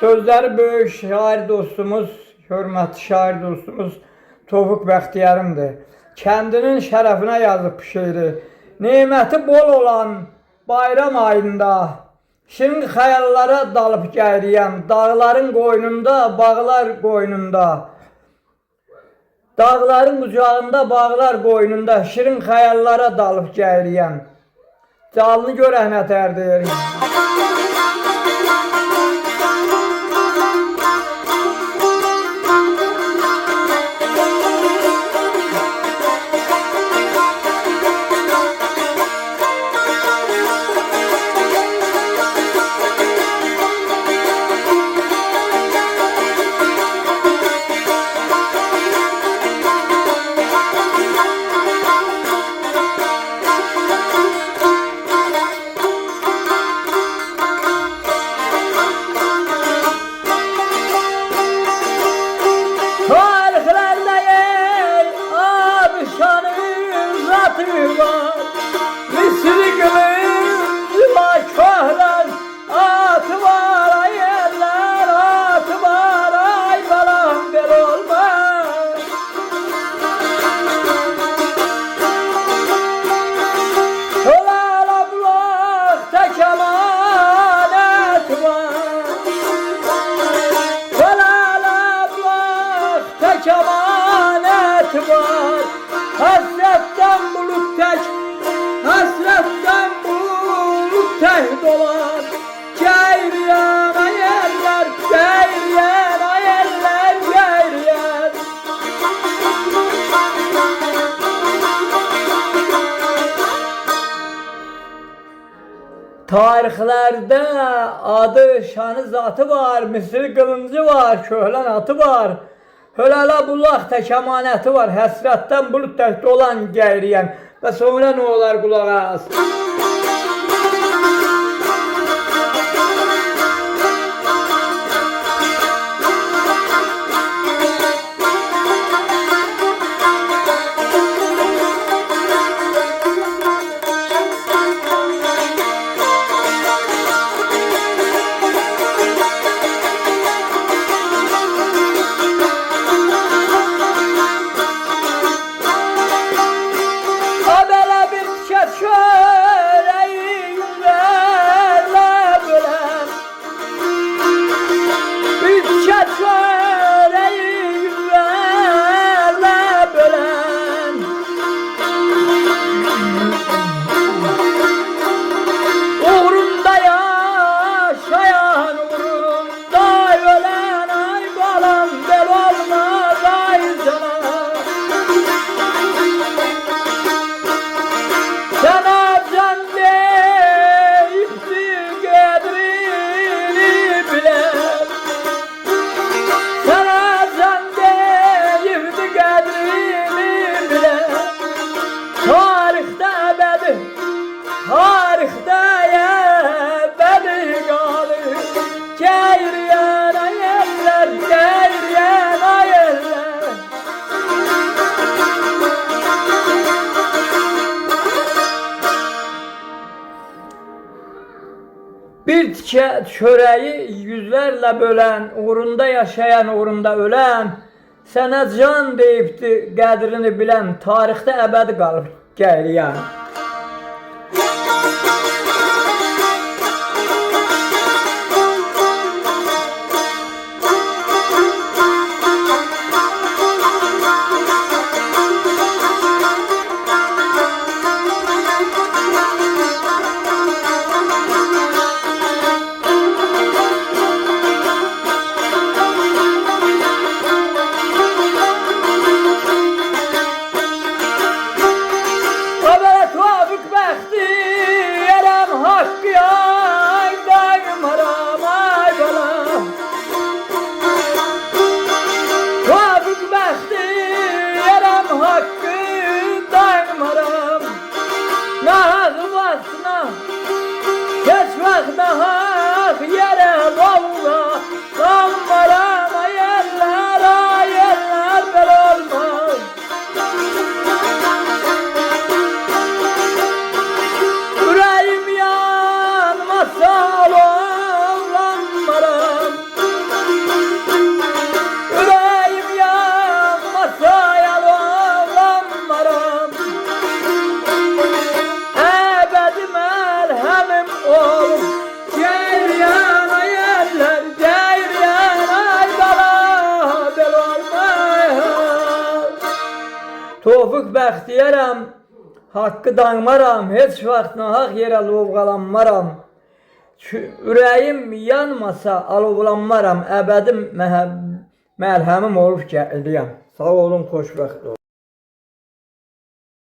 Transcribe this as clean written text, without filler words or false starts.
Sözleri böyük şair dostumuz, hörmətli şair dostumuz Tofiq Bəxtiyarımdır. Kəndinin şərəfinə yazıb bu şeiri. Neməti bol olan bayram ayında, şirin xəyallara dalıb gəyriyəm. Dağların qoynunda, bağlar qoynunda. Dağların qucağında, bağlar qoynunda, şirin xəyallara dalıb gəyriyəm. Canını görək nətərdir. Hasretten bulut dolar. Geyriyen ayeller, geyriyen ayeller, geyriyen. Tarihlerde adı, şanı, zatı var, Mısır kılıncı var, köhlen atı var. Hölələ bulaq tək əmanəti var, həsrətdən bulud tək dolan gəyriyən. Və sonra nə olar qulaq as? Şöyle Bir tikə çörəyi yüzlərlə bölən, uğrunda yaşayan, uğrunda ölən, sənə can deyibdi qədrini bilən, tarixdə əbədi qalıb gəyriyən. Nahaq yere valla kalmaram ayerler böyle olmaz. Yüreğim yanmasa alovlanmaram. Yüreğim yanmasa alovlanmaram. Ebedi merhemim olur. Tofiq bəxtiyarəm, haqqı danmaram, heç vaxt nahaq yerə lovğalanmaram. Ürəyim yanmasa alovlanmaram, əbədim məlhəmim olub gəliyəm. Sağ olun, xoşbəxt olun.